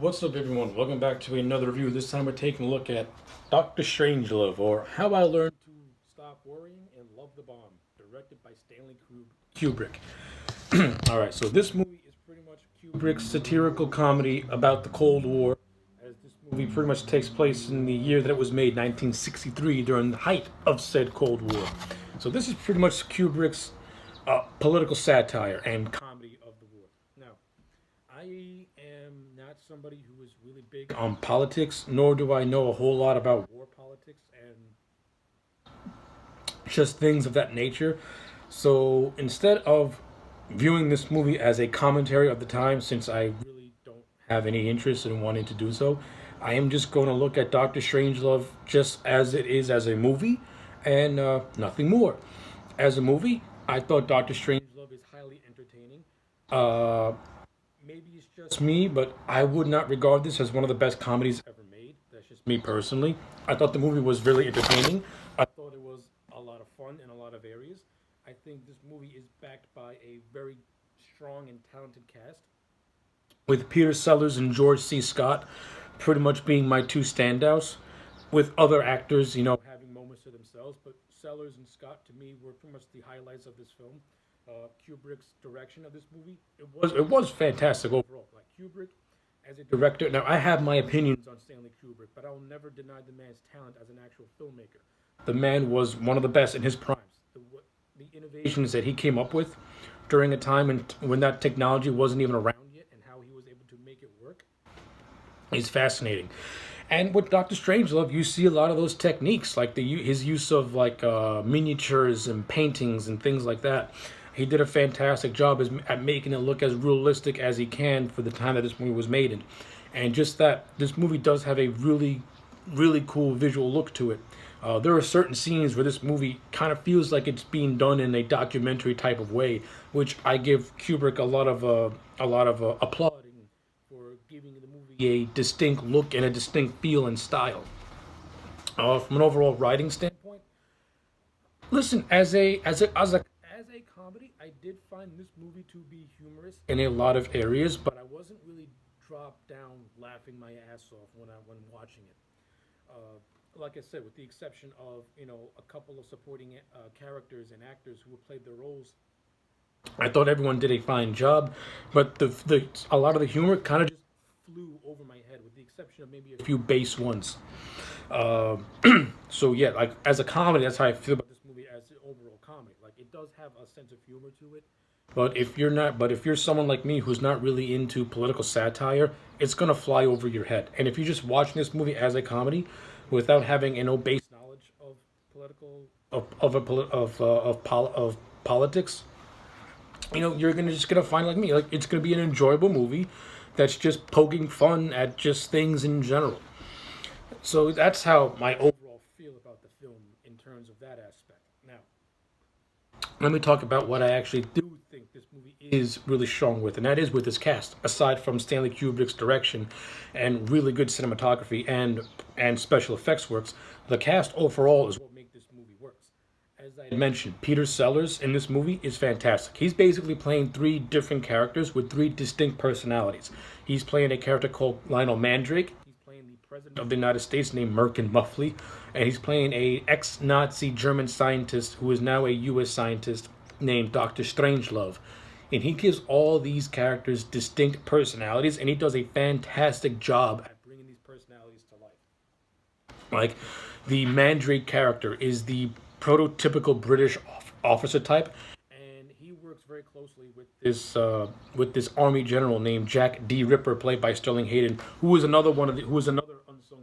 What's up, everyone? Welcome back to another review. This time we're taking a look at Dr. Strangelove, or How I Learned to Stop Worrying and Love the Bomb, directed by Stanley Kubrick. All right, so this movie is pretty much Kubrick's satirical comedy about the Cold War, as this movie pretty much takes place in the year that it was made, 1963, during the height of said Cold War. So this is pretty much Kubrick's political satire and comedy of the war. Now, I am not somebody who is really big on politics, nor do I know a whole lot about war politics and just things of that nature. So instead of viewing this movie as a commentary of the time, since I really don't have any interest in wanting to do so, I am just going to look at Doctor Strangelove just as it is as a movie and nothing more. As a movie, I thought Doctor Strangelove is highly entertaining. Uh, Maybe it's just me, but I would not regard this as one of the best comedies ever made. That's just me personally. I thought the movie was really entertaining. I thought it was a lot of fun in a lot of areas. I think this movie is backed by a very strong and talented cast, with Peter Sellers and George C. Scott pretty much being my two standouts, with other actors, having moments to themselves. But Sellers and Scott, to me, were pretty much the highlights of this film. Kubrick's direction of this movie, it was fantastic overall. Like Kubrick as a director. Now I have my opinions on Stanley Kubrick, but I will never deny the man's talent as an actual filmmaker. The man was one of the best in his primes. The innovations that he came up with during a time when that technology wasn't even around yet, and how he was able to make it work, is fascinating. And with Doctor Strangelove, you see a lot of those techniques, like his use of like miniatures and paintings and things like that. He did a fantastic job at making it look as realistic as he can for the time that this movie was made in. And just that, this movie does have a really, really cool visual look to it. There are certain scenes where this movie kind of feels like it's being done in a documentary type of way, which I give Kubrick a lot of applauding for giving the movie a distinct look and a distinct feel and style. From an overall writing standpoint, listen, as a comedy, I did find this movie to be humorous in a lot of areas, but I wasn't really dropped down laughing my ass off when watching it. Like I said, with the exception of a couple of supporting characters and actors who played their roles, I thought everyone did a fine job, but the a lot of the humor kind of just flew over my head, with the exception of maybe a few base ones. Uh, so yeah, like as a comedy, that's how I feel about this movie as an overall comedy. Like it does have a sense of humor to it, but if you're someone like me who's not really into political satire, it's gonna fly over your head. And if you're just watching this movie as a comedy, without having base knowledge of political of politics, you're gonna find, like me, like it's gonna be an enjoyable movie that's just poking fun at just things in general. So that's how my overall feel about the film in terms of that aspect. Now, let me talk about what I actually do think this movie is really strong with, and that is with its cast. Aside from Stanley Kubrick's direction and really good cinematography and special effects works, the cast overall is what makes this movie works. As I mentioned, Peter Sellers in this movie is fantastic. He's basically playing three different characters with three distinct personalities. He's playing a character called Lionel Mandrake. He's playing the president of the United States named Merkin Muffley, and he's playing a ex-Nazi German scientist who is now a U.S. scientist named Dr. Strangelove. And he gives all these characters distinct personalities, and he does a fantastic job at bringing these personalities to life. Like, the Mandrake character is the prototypical British officer type, and he works very closely with this army general named Jack D. Ripper, played by Sterling Hayden, who was another unsung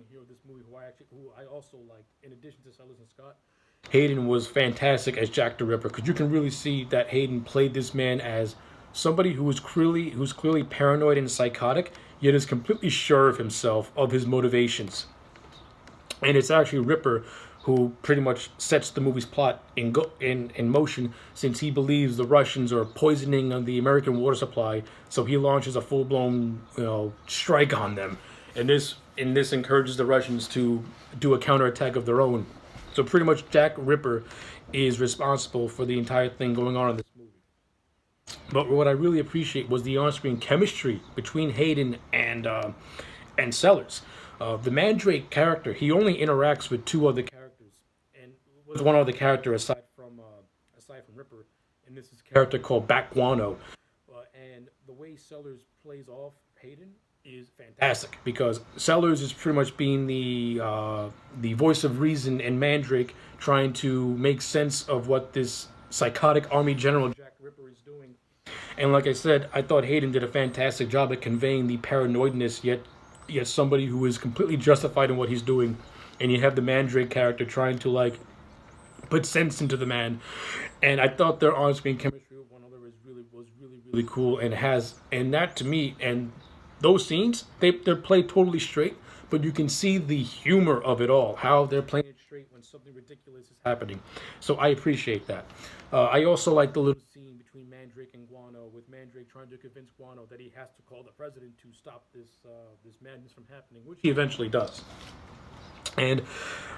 hero of this movie, who I also liked. In addition to Sellers and Scott, Hayden was fantastic as Jack the Ripper, because you can really see that Hayden played this man as somebody who's clearly paranoid and psychotic, yet is completely sure of himself, of his motivations. And it's actually Ripper who pretty much sets the movie's plot in motion, since he believes the Russians are poisoning the American water supply. So he launches a full blown strike on them, and this encourages the Russians to do a counterattack of their own. So pretty much Jack Ripper is responsible for the entire thing going on in this movie. But what I really appreciate was the on-screen chemistry between Hayden and Sellers. The Mandrake character, he only interacts with two other characters, and was one other character aside from Ripper, and this is a character called Backguano. And the way Sellers plays off Hayden is fantastic because Sellers is pretty much being the voice of reason, and Mandrake trying to make sense of what this psychotic army general Jack Ripper is doing. And like I said, I thought Hayden did a fantastic job at conveying the paranoidness, yet somebody who is completely justified in what he's doing. And you have the Mandrake character trying to like put sense into the man. And I thought their on-screen chemistry with one another was really cool, and that to me, and those scenes they're played totally straight, but you can see the humor of it all, how they're playing it straight when something ridiculous is happening. So I appreciate that. I also like the little scene between Mandrake and Guano, with Mandrake trying to convince Guano that he has to call the president to stop this madness from happening, which he eventually does. And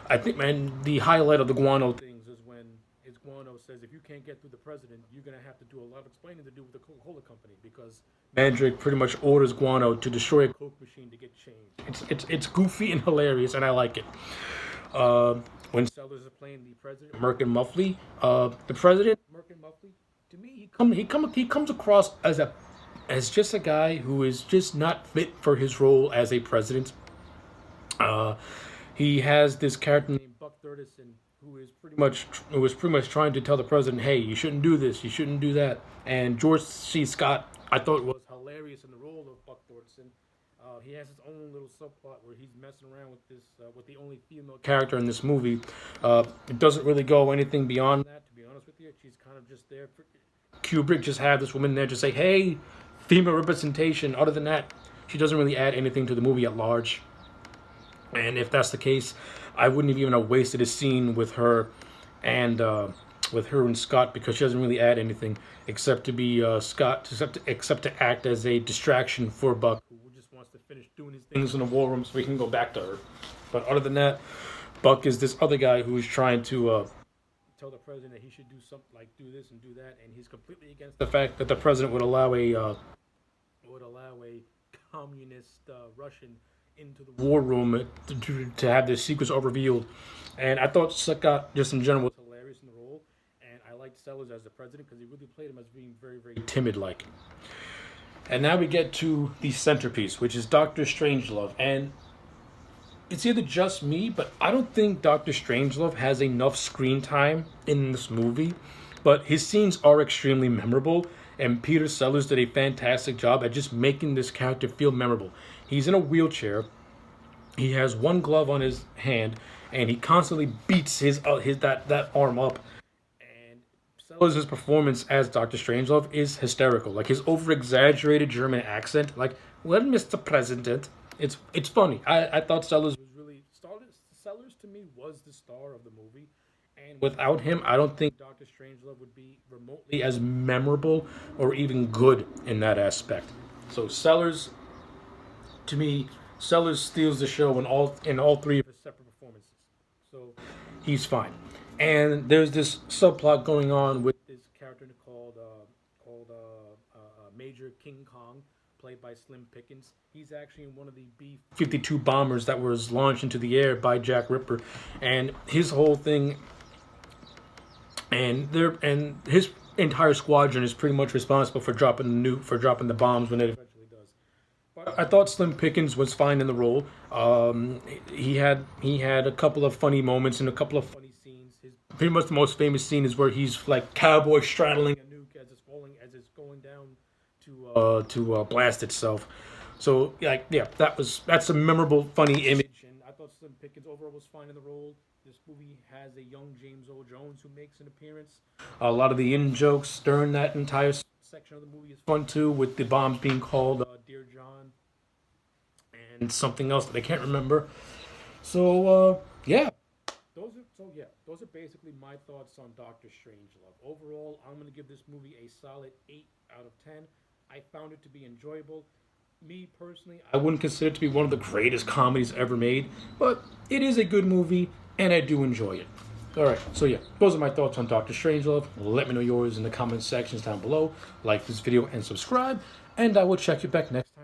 I think, man, the highlight of the Guano things is when Guano says, if you can't get through the president, you're going to have to do a lot of explaining to do with the Coca-Cola company, because Mandrake pretty much orders Guano to destroy a Coke machine to get change. It's goofy and hilarious, and I like it. When Sellers is playing the president, Merkin Muffley, the president, Merkin Muffley, to me, he comes across as just a guy who is just not fit for his role as a president. Uh, he has this character named Buck Thurderson who was pretty much trying to tell the president, hey, you shouldn't do this, you shouldn't do that. And George C. Scott, I thought, was hilarious in the role of Buck Thornton. He has his own little subplot where he's messing around with the only female character in this movie. It doesn't really go anything beyond that, to be honest with you. She's kind of just there. Kubrick just had this woman there to say, hey, female representation. Other than that, she doesn't really add anything to the movie at large. And if that's the case, I wouldn't have even have wasted a scene and with her and Scott, because she doesn't really add anything except to be Scott, except to act as a distraction for Buck, who just wants to finish doing his things in the war room so he can go back to her. But other than that, Buck is this other guy who is trying to tell the president that he should do something like do this and do that, and he's completely against the fact that the president would allow a communist Russian into the war room to have their secrets all revealed. And I thought Scott, just in general, was hilarious in the role. And I liked Sellers as the president because he really played him as being very, very timid-like. And now we get to the centerpiece, which is Doctor Strangelove. And it's either just me, but I don't think Doctor Strangelove has enough screen time in this movie. But his scenes are extremely memorable, and Peter Sellers did a fantastic job at just making this character feel memorable. He's in a wheelchair. He has one glove on his hand, and he constantly beats his that arm up. And Sellers' performance as Doctor Strangelove is hysterical. Like his over-exaggerated German accent, like "Well, Mr. President," it's funny. I thought Sellers to me was the star of the movie, and without him, I don't think Doctor Strangelove would be remotely as memorable or even good in that aspect. So to me, Sellers steals the show in all three of his separate performances. So he's fine. And there's this subplot going on with this character called Major King Kong, played by Slim Pickens. He's actually in one of the B-52 bombers that was launched into the air by Jack Ripper, and his whole thing, and his entire squadron is pretty much responsible for dropping the bombs when it eventually does. But I thought Slim Pickens was fine in the role. He had a couple of funny moments and a couple of funny scenes. Pretty much the most famous scene is where he's like cowboy straddling a nuke as it's going down to blast itself. So that's a memorable, funny image, and I thought Slim Pickens overall was fine in the role. This movie has a young James Earl Jones who makes an appearance. A lot of the in jokes during that entire section of the movie is fun too, with the bombs being called Dear John and something else that I can't remember. So those are basically my thoughts on Doctor Strangelove. Overall, I'm going to give this movie a solid 8 out of 10. I found it to be enjoyable. Me personally, I wouldn't consider it to be one of the greatest comedies ever made, but it is a good movie, and I do enjoy it. All right, so yeah, those are my thoughts on Doctor Strangelove. Let me know yours in the comment sections down below. Like this video and subscribe, and I will check you back next time.